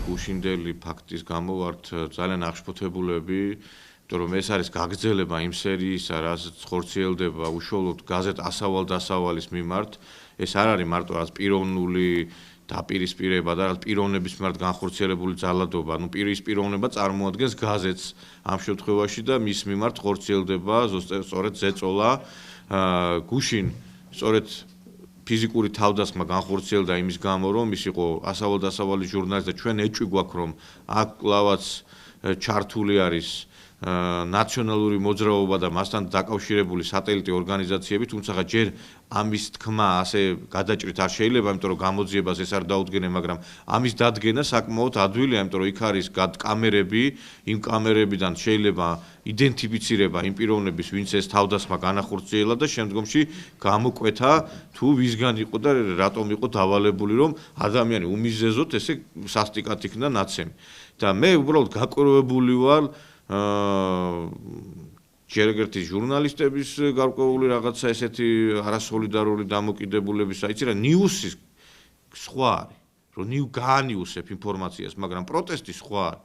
გუშინდელი ფაქტის გამო ვართ ძალიან აღშფოთებულები, იმიტომ რომ ეს არის გაგრძელება იმ სერიისა, რაც ხორციელდება უშუალოდ გაზეთ ასავალ-დასავალის მიმართ. ეს არ არის მარტო რაც პიროვნული დაპირისპირება და რაც პიროვნების მიმართ განხორციელებული ძალადობა, პირისპიროვნება წარმოადგენს გაზეთს ამ შემთხვევაში და მის მიმართ ხორციელდება სწორედ ზეწოლა. გუშინ სწორედ ფიზიკური თავდასხმა განხორციელდა იმის გამო, რომ ის იყო ასავალ-დასავალის ჟურნალისტი და ჩვენ ეჭვი გვაქვს, რომ აქ კლავაც ჩართული არის ნაციონალური მოძრაობა და მასთან დაკავშირებული სატელიტი ორგანიზაციები, თუმცა ჯერ ამის თქმა ასე გადაჭრით არ შეიძლება, იმიტომ რომ გამოძიებას ეს არ დაუდგენენ, მაგრამ ამის დადგენა საკმაოდ ადვილია, იმიტომ რომ იქ არის კამერები, იმ კამერებიდან შეიძლება იდენტიფიცირება იმ პიროვნების, ვინც ეს თავდასხმა განახორციელა და შემდგომში გამოკვეთა თუ ვისგან იყო და რატომ იყო დავალებული, რომ ადამიანი უმიზეზოდ ესე სასტიკად იქნა ნაცემი. და მე უბრალოდ გაკვირვებული ვარ ჯერ ერთი ჟურნალისტების გარკვეული რაღაცა ესეთი არასოლიდარული დამოკიდებულების, იცი რა, ნიუსის სხვა არის, რომ გაანიუსებ ინფორმაციას, მაგრამ პროტესტი სხვა არის.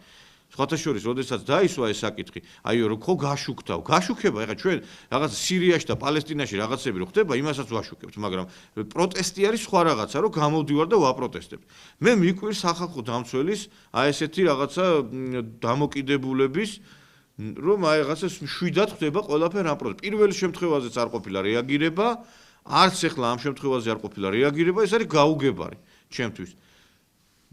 სხვათა შორის, როდესაც დაისვა ეს საკითხი, რომ ხო გაშუქთავ, გაშუქება, ეხლა ჩვენ რაღაც სირიაში და პალესტინაში რაღაცები რო ხდება, იმასაც ვაშუქებთ, მაგრამ პროტესტი არის სხვა რაღაცა, რომ გამოვდივარ და ვაპროტესტებ. მე მიკვირს სახალხო დამცველის ესეთი რაღაცა დამოკიდებულების, რომ რაღაცა შვიდად ხდება ყველაფერი ამ პროტესტში. პირველ შემთხვევაზეც არ ყოფილა რეაგირება, არც ახლა ამ შემთხვევაზე არ ყოფილა რეაგირება, ეს არის გაუგებარი ჩემთვის.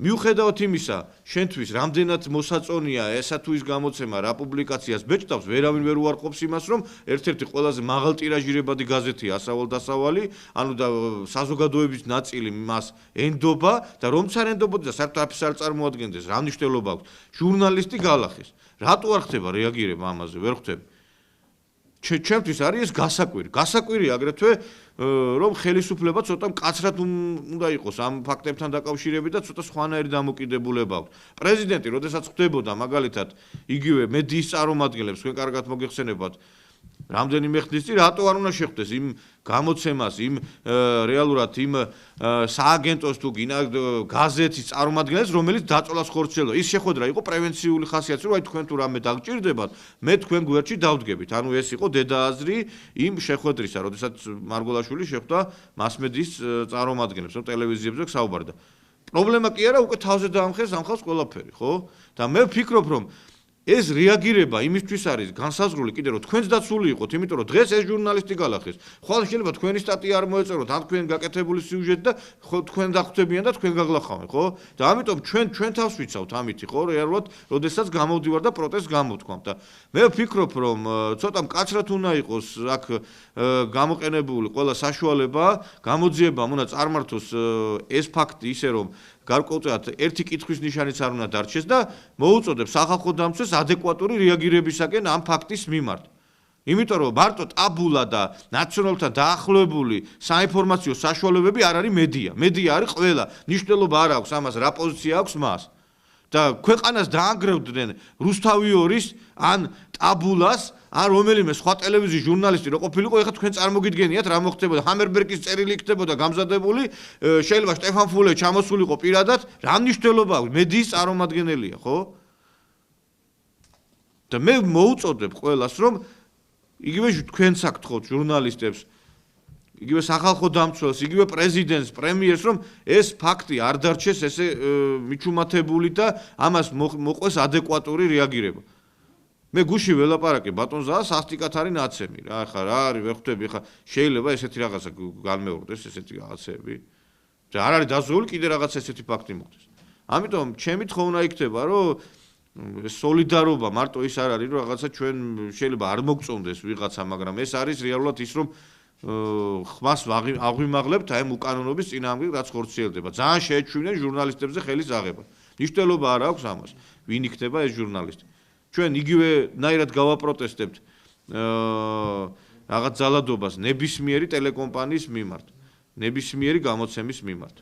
მიუხედავად იმისა, შენთვის რამდენად მოსაწონია ესა თუ ის გამოცემა რა პუბლიკაციას ბეჭდავს, ვერავინ ვერ უარყოფს იმას, რომ ერთ-ერთი ყველაზე მაღალტირაჟირებადი გაზეთია ასავალ-დასავალი, ანუ და საზოგადოების ნაწილი მას ენდობა და რომც არ ენდობოდეს და საერთოდ არაფერს არ წარმოადგენდეს, რა მნიშვნელობა აქვს? ჟურნალისტი გალახეს. რატო არ ხდება რეაგირება ამაზე? ვერ ხვდები. ჩემთვის არის ეს გასაკვირი. გასაკვირია აგრეთვე რომ ხელისუფლება ცოტა მკაცრად უნდა იყოს ამ ფაქტებთან დაკავშირებით და ცოტა სხვანაირი დამოკიდებულება აქვს. პრეზიდენტი, როდესაც ხდებოდა მაგალითად იგივე მედიის წარმომადგენლებს, თქვენ კარგად მოგეხსენებათ, რამდენიმე ხნის წინ რატო არ უნდა შეხვდეს იმ გამოცემას, იმ რეალურად იმ სააგენტოს თუ გაზეთის წარმომადგენლებს, რომელიც დაწოლას ხორციელდება. ის შეხვედრა იყო პრევენციული ხასიათის, რომ თქვენ თუ რამე დაგჭირდებათ, მე თქვენ გვერდში დავდგებით. ანუ ეს იყო დედააზრი იმ შეხვედრისა, როდესაც მარგოლაშვილი შეხვდა მასმედიის წარმომადგენლებს, რომ ტელევიზიებზე საუბარდა. პრობლემა კი არა, უკვე თავზე დაამხეს ამ ხალხს ყველაფერი, ხო? და მე ვფიქრობ, რომ ეს რეაგირება იმისთვის არის განსაზღვრული კიდე რომ თქვენც დაცული იყოთ, იმიტომ რომ დღეს ეს ჟურნალისტი გალახეს. ხვალ შეიძლება თქვენი სტატია არ მოეწეროთ, ან თქვენ გაკეთებული სიუჟეტი და თქვენ დახვდებიან და თქვენ გაგლახავენ, ხო? და ამიტომ ჩვენ თავს ვიცავთ ამითი, ხო? რეალურად, როდესაც გამოვდივარ და პროტესტს გამოვთქვამთ და მე ვფიქრობ, რომ ცოტა მკაცრად უნდა იყოს აქ გამოყენებული ყველა საშუალება, გამოძიებამ უნდა წარმართოს ეს ფაქტი ისე რომ გარკვეულწილად ერთი კითხვის ნიშანიც არ უნდა დარჩეს და მოუწოდებს სახალხო დამცველს ადეკვატური რეაგირებისაკენ ამ ფაქტის მიმართ. იმიტომ რომ მარტო ტაბულა და ნაციონალთან დაახლოებული საინფორმაციო საშუალებები არ არის მედია. მედია არის ყველა. მნიშვნელობა არ აქვს ამას, რა პოზიცია აქვს მას. და ქვეყანას დაანგრევდნენ რუსთავიორის ან ტაბულას ან რომელიმე სხვა ტელევიზიის ჟურნალისტი რო ყოფილიყო, ეხლა თქვენ წარმოგიდგენიათ რა მოხდებოდა. ჰამერბერგის წერილი იქნებოდა გამზადებული, შეიძლება შტეფან ფულე ჩამოსულიყო პირადად, რა მნიშვნელობა აქვს? მედიის წარმომადგენელია, ხო? და მე მოუწოდებ ყველას, რომ იგივე თქვენც აქ თხოვთ ჟურნალისტებს, იგივე სახალხო დამცველს, იგივე პრეზიდენტს, პრემიერს, რომ ეს ფაქტი არ დარჩეს ესე მიჩუმათებული და ამას მოყვეს ადეკვატური რეაგირება. მე გუში ველაპარაკე ბატონზაა სასტიკად არის ნაცემი რა, ხა რა არის, ვერ ხვდები, ხა შეიძლება ესეთი რაღაცა განმეორდეს, ესეთი რაღაცები. და არ არის დაზოული კიდე რაღაც ესეთი ფაქტი მოხდეს. ამიტომ ჩემი თხოვნა იქნება, რომ სოლიდარობა მარტო ის არ არის, რომ რაღაცა ჩვენ შეიძლება არ მოგწონდეს ვიღაცა, მაგრამ ეს არის რეალურად ის, რომ ხმას აღვიმაღლებთ აი ამ უკანონობის წინააღმდეგ, რაც ხორციელდება. ძალიან შეეჩვენენ ჟურნალისტებზე ხელის აღება. მნიშვნელობა არ აქვს ამას, ვინ იქნება ეს ჟურნალისტი. ჩვენ იგივენაირად გავაპროტესტებთ რაღაც ძალადობას ნებისმიერი ტელეკომპანიის მიმართ, ნებისმიერი გამოცემის მიმართ.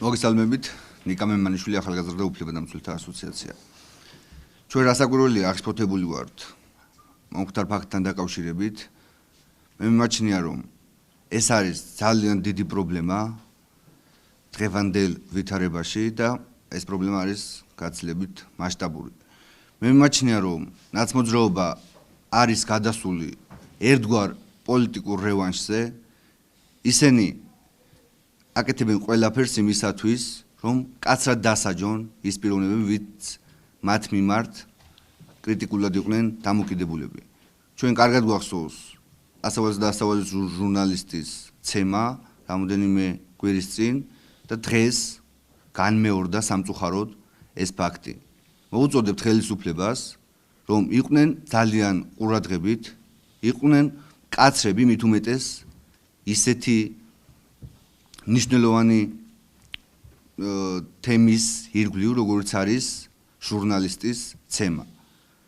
მოგესალმებით, ნიკა მემანიშვილი, ახალგაზრდა უფლებადამცველთა ასოციაცია. ჩვენ რასაკვირველია აღშფოთებული ვართ მომხდარ ფაქტთან დაკავშირებით. მე მიმაჩნია, რომ ეს არის ძალიან დიდი პრობლემა დღევანდელ ვითარებაში და ეს პრობლემა არის გაცილებით მასშტაბური. მე მიმაჩნია, რომ ნაცმოძრაობა არის გადასული ერთგვარ პოლიტიკურ რევანშზე. ისინი აკეთებენ ყველაფერს იმისათვის, რომ კაცრად დასაჯონ ის პიროვნებები, ვინც მათ მიმართ კრიტიკულად იყვნენ დამოკიდებულები. ჩვენ კარგად გვახსოვს ასავალის და ასავალის ჟურნალისტის ცემა რამოდენიმე კვირის წინ და დღეს განმეორდა სამწუხაროდ ეს ფაქტი. მოუწოდებთ ხელისუფლებას, რომ იყვნენ ძალიან ყურადღებით, იყვნენ კაცრები, მით უმეტეს ისეთი მნიშვნელოვანი თემის ირგვლივ, როგორც არის ჟურნალისტის ცემა.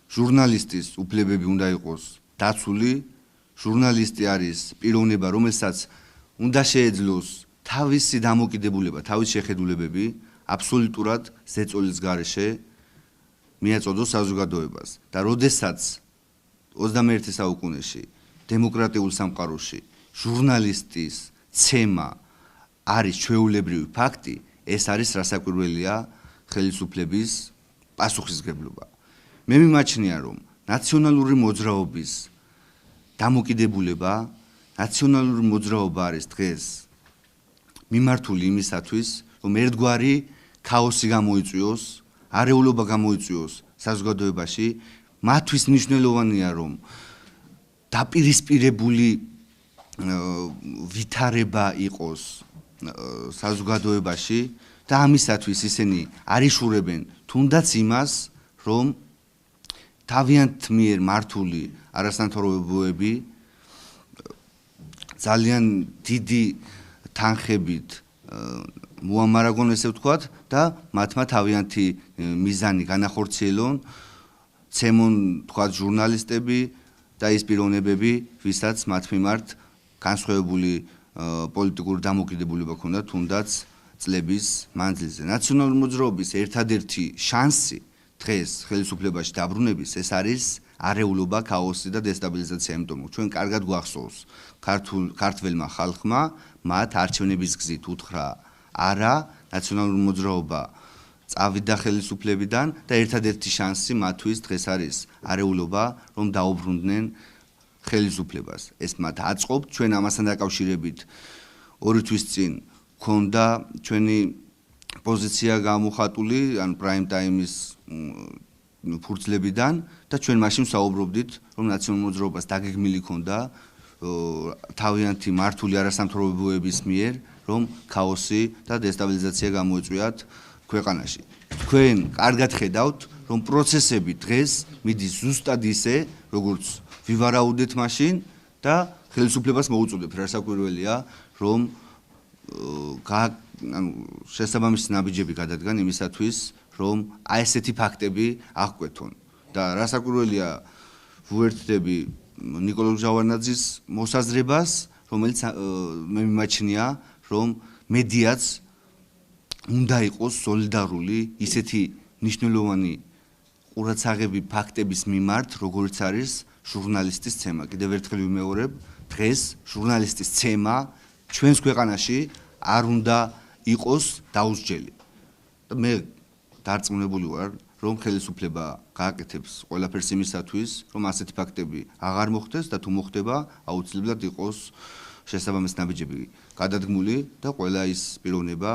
ჟურნალისტის უფლებები უნდა იყოს დაცული, ჟურნალისტი არის პიროვნება, რომელსაც უნდა შეეძლოს თავისი დამოკიდებულება, თავისი შეხედულებები აბსოლუტურად ზეწოლის გარეშე მიაწოდოს საზოგადოებას და როდესაც 21 საუკუნეში დემოკრატიულ სამყაროში ჟურნალისტის ცემა არის ჩვეულებრივი ფაქტი, ეს არის რასაკვირველია ხელისუფლების პასუხისმგებლობა. მე მიმაჩნია, რომ ნაციონალური მოძრაობის დამოკიდებულება, ნაციონალური მოძრაობა არის დღეს მიმართული იმისათვის, რომ ერთგვარი ქაოსი გამოიწვიოს, არეულობა გამოიწვიოს საზოგადოებაში, მათთვის მნიშვნელოვანია, რომ დაპირისპირებული ვითარება იყოს საზოგადოებაში და ამისათვის ისინი არიშურებენ თუნდაც იმას, რომ თავიანთ მიერ მართული არასამთავრობოები ძალიან დიდი თანხებით მოამარაგონ, ესე ვთქვათ, და მათმა თავიანთი მიზანი განახორციელონ, ცემონ თქვათ ჟურნალისტები და ის პიროვნებები, ვისაც მათ მიმართ განსხვავებული პოლიტიკური დამოკიდებულება ჰქონდათ თუნდაც წლების მანძილზე. ნაციონალური მოძრაობის ერთადერთი შანსი დღეს ხელისუფლებაში დაბრუნების ეს არის არეულობა, ქაოსი და დესტაბილიზაცია, იმიტომ რომ ჩვენ კარგად გვახსოვს ქართველმა ხალხმა მათ არჩევნების გზით უთხრა არა, ნაციონალური მოძრაობა წავიდა ხელისუფლებიდან და ერთადერთი შანსი მათთვის დღეს არის არეულობა, რომ დაუბრუნდნენ ხელისუფლებას. ეს მათ აწყობთ, ჩვენ ამასთან დაკავშირებით 2 თვის წინ ქონდა ჩვენი პოზიცია გამოხატული, ან პრაიმ ტაიმის ფურცლებიდან და ჩვენ მაშინ საუბრობდით, რომ ნაციონალურ მოძრაობას დაგეგმილი ქონდა თავიანთი მართული არასამთავრობოების მიერ, რომ ქაოსი და დესტაბილიზაცია გამოიწვიათ ქვეყანაში. თქვენ კარგად ხედავთ, რომ პროცესები დღეს მიდის ზუსტად ისე, როგორც ვივარაუდეთ მაშინ და ხელისუფლებას მოუწოდებთ, რასაკვირველია, რომ შესაბამისი ნაბიჯები გადადგან იმისათვის, რომ აი ესეთი ფაქტები აღკვეთონ. და რასაკვირველია, ვუერთდები ნიკოლოზ ჟავანაძის მოსაზრებას, რომელიც მე მიმაჩნია, რომ მედიაც უნდა იყოს სოლიდარული ისეთი მნიშვნელოვანი ყურადსაღები ფაქტების მიმართ, როგორც არის ჟურნალისტის ცემა. კიდევ ერთხელ ვიმეორებ, დღეს ჟურნალისტის ცემა ჩვენს ქვეყანაში არ უნდა იყოს დაუსჯელი. და მე დარწმუნებული ვარ, რომ ხელისუფლება გააკეთებს ყველაფერს იმისათვის, რომ ასეთი ფაქტები აღარ მოხდეს და თუ მოხდება, აუცილებლად იყოს შესაბამისი ნაბიჯები გადადგმული და ყველა ის პიროვნება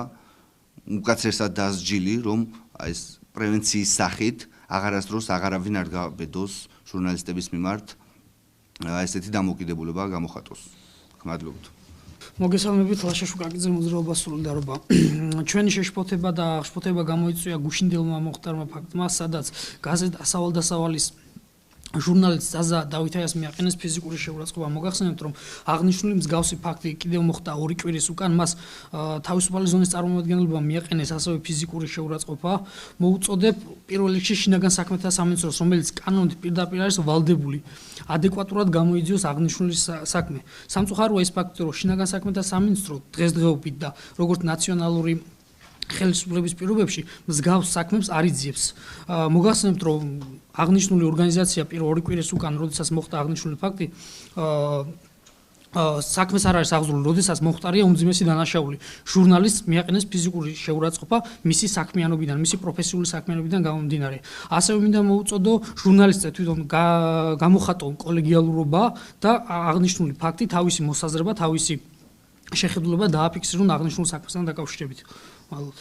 უკაცრესად დასჯილი, რომ ეს პრევენციის სახით აღარასდროს აღარავინ არ გაბედოს ჟურნალისტების მიმართ ესეთი დამოკიდებულება გამოხატოს. მადლობთ. მოგესალმებით, ლაშა შუკაკიძე, მოძრაობა სოლიდარობა. ჩვენი შეშფოთება და აღშფოთება გამოიწვია გუშინდელმა მოხდარმა ფაქტმა, სადაც გაზეთ ასავალ-დასავალის ჟურნალისტ ზაზა დავითაიას მიაყენეს ფიზიკური შეურაცხყოფა. მოგახსენებთ, რომ აღნიშნული მსგავსი ფაქტი კიდევ მოხდა 2 კვირის უკან, მას თავისუფალი ზონის წარმომადგენლობა მიაყენეს ასევე ფიზიკური შეურაცხყოფა. მოუწოდებ პირველ რიგში შინაგან საქმეთა სამინისტროს, რომელიც კანონით პირდაპირ არის ვალდებული, ადეკვატურად გამოიძიოს აღნიშნული საქმე. სამწუხაროა ის ფაქტი, რომ შინაგან საქმეთა სამინისტრო დღესდღეობით და როგორც ნაციონალური ხელისუფლების პირობებში მსგავს საქმებს არ იძიებს. მოგახსენებთ, რომ აღნიშნული ორგანიზაცია პირველ 2 კვირის უკან, როდესაც მოხდა აღნიშნული ფაქტი, საქმეს არ არის აღზრული, როდესაც მოხდარია უმძიმესი დანაშაული. ჟურნალისტს მიაყენეს ფიზიკური შეურაცხყოფა მისი საქმიანობიდან, მისი პროფესიული საქმიანობიდან გამომდინარე. ასევე მინდა მოუწოდო ჟურნალისტზე თვითონ გამოხატონ კოლეგიალურობა და აღნიშნული ფაქტი თავისი მოსაზრება, თავისი შეხედულება დააფიქსირონ აღნიშნულ საქმესთან დაკავშირებით. მადლობთ.